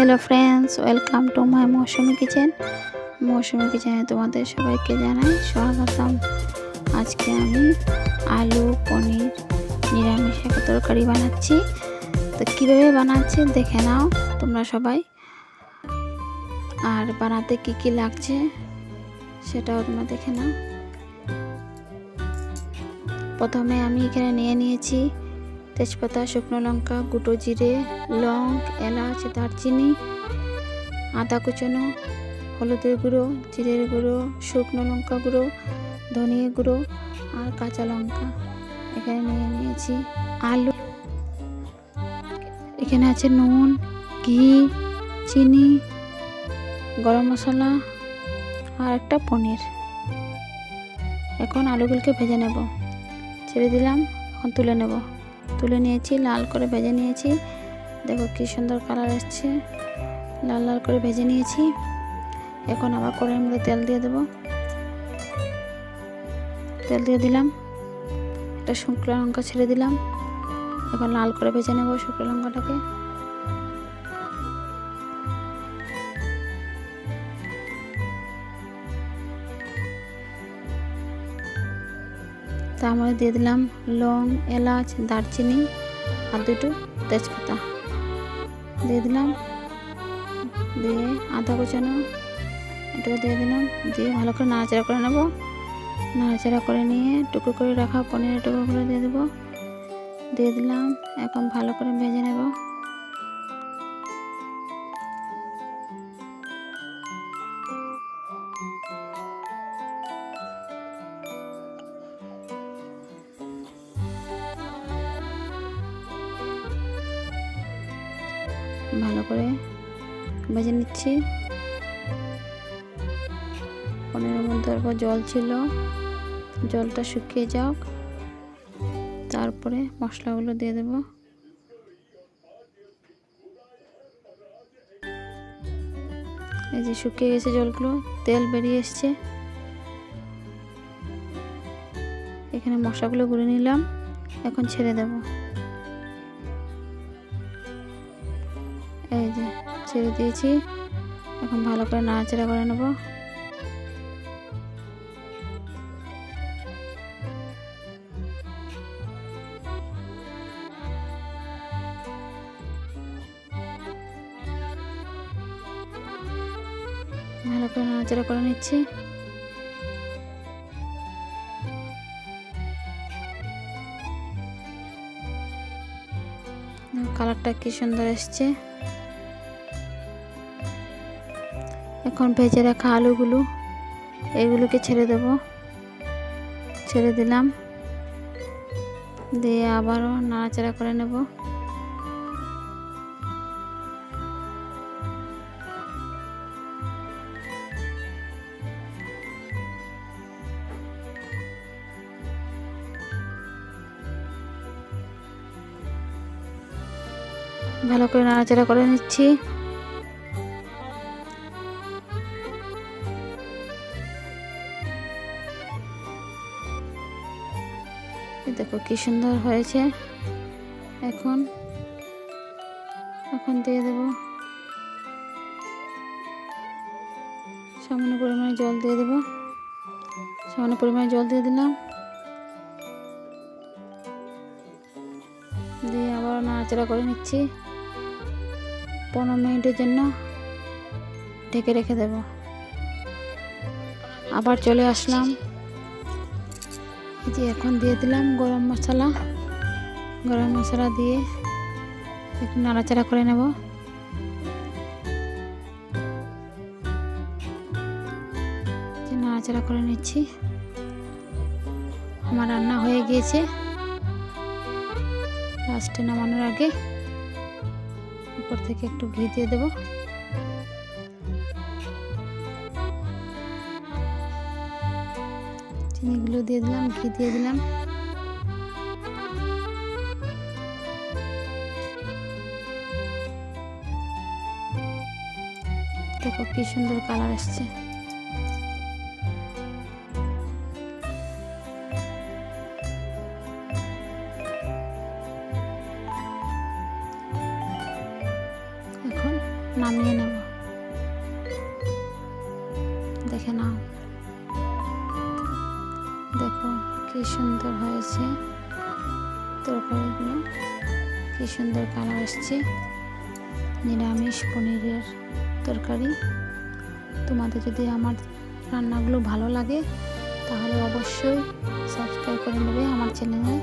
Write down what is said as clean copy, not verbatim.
Hello friends, welcome to my Mousumi kitchen. Mousumi কিচেনে তোমাদের সবাইকে জানাই স্বাগতম। আজকে আমি আলু পনির নিরামিষ একটা তরকারি বানাচ্ছি। তো কীভাবে বানাচ্ছি দেখে নাও তোমরা সবাই, আর বানাতে কি কি লাগছে সেটাও তোমরা দেখে নাও। প্রথমে আমি এখানে নিয়ে নিয়েছি তেজপাতা, শুকনো লঙ্কা, গোটা জিরে, লং, এলাচ, দারচিনি, আদা কুচানো, হলুদের গুঁড়ো, জিরের গুঁড়ো, শুকনো লঙ্কা গুঁড়ো, ধনিয়া গুঁড়ো আর কাঁচা লঙ্কা। এখানে নিয়ে নিয়েছি আলু, এখানে আছে নুন, ঘি, চিনি, গরম মশলা আর একটা পনির। এখন আলুগুলোকে ভেজে নেব। ছেড়ে দিলাম, এখন তুলে নেব। তুলে নিয়েছি, লাল করে ভেজে নিয়েছি। দেখো কি সুন্দর কালার এসছে, লাল লাল করে ভেজে নিয়েছি। এখন আবার কড়াইয়ের মধ্যে তেল দিয়ে দেব। তেল দিয়ে দিলাম, একটা শুকনো লঙ্কা ছেড়ে দিলাম। এখন লাল করে ভেজে নেব শুকনো লঙ্কাটাকে। তার মধ্যে দিয়ে দিলাম লং, এলাচ, দারচিনি আর দুটো তেজপাতা দিয়ে দিলাম। দিয়ে আদা কুচানো এটাকে দিয়ে দিলাম। দিয়ে ভালো করে নাড়াচাড়া করে নেব। নাড়াচাড়া করে নিয়ে টুকরো করে রাখা পনিরের টুকরোগুলো দিয়ে দেবো। দিয়ে দিলাম, এখন ভালো করে ভেজে নেব। ভালো করে ভেজে নিচ্ছি। পনিরের মধ্যে অল্প জল ছিল, জলটা শুকিয়ে যাক, তারপরে মশলাগুলো দিয়ে দেব। এই যে শুকিয়ে গেছে জলগুলো, তেল বেরিয়ে এসছে। এখানে মশলাগুলো গুঁড়ে নিলাম, এখন ছেড়ে দেব। এই যে ছেড়ে দিয়েছি, এখন ভালো করে নাড়াচাড়া করে নেব। ভালো করে নাড়াচাড়া করে নিচ্ছি। কালারটা কি সুন্দর এসছে। এখন ভেজে রাখা আলুগুলো এগুলোকে ছেড়ে দেব। ছেড়ে দিলাম, দিয়ে আবারও নাড়াচাড়া করে নেব। ভালো করে নাড়াচাড়া করে নিচ্ছি। দেখো কি সুন্দর হয়েছে। এখন দিয়ে দেব সামান্য পরিমাণে জল দিয়ে দেব। সামান্য পরিমাণে জল দিয়ে দিলাম। দিয়ে আবার নাড়াচাড়া করে নিচ্ছি। 15 মিনিটের জন্য ঢেকে রেখে দেব। আবার চলে আসলাম। এই যে এখন দিয়ে দিলাম গরম মশলা। গরম মশলা দিয়ে একটু নাড়াচাড়া করে নেব। নাড়াচাড়া করে নিচ্ছি। আমার রান্না হয়ে গিয়েছে। লাস্টে নামানোর আগে উপর থেকে একটু ঘি দিয়ে দেব। চিনিগুলো দিয়ে দিলাম, ঘি দিয়ে দিলাম। দেখো কি সুন্দর কালার আসছে। নামিয়ে নেব। দেখে নাও, দেখো কি সুন্দর হয়েছে তরকারিগুলো, কি সুন্দর কালার আসছে। নিরামিষ পনিরের তরকারি। তোমাদের যদি আমার রান্নাগুলো ভালো লাগে তাহলে অবশ্যই সাবস্ক্রাইব করে নেবে আমার চ্যানেলে।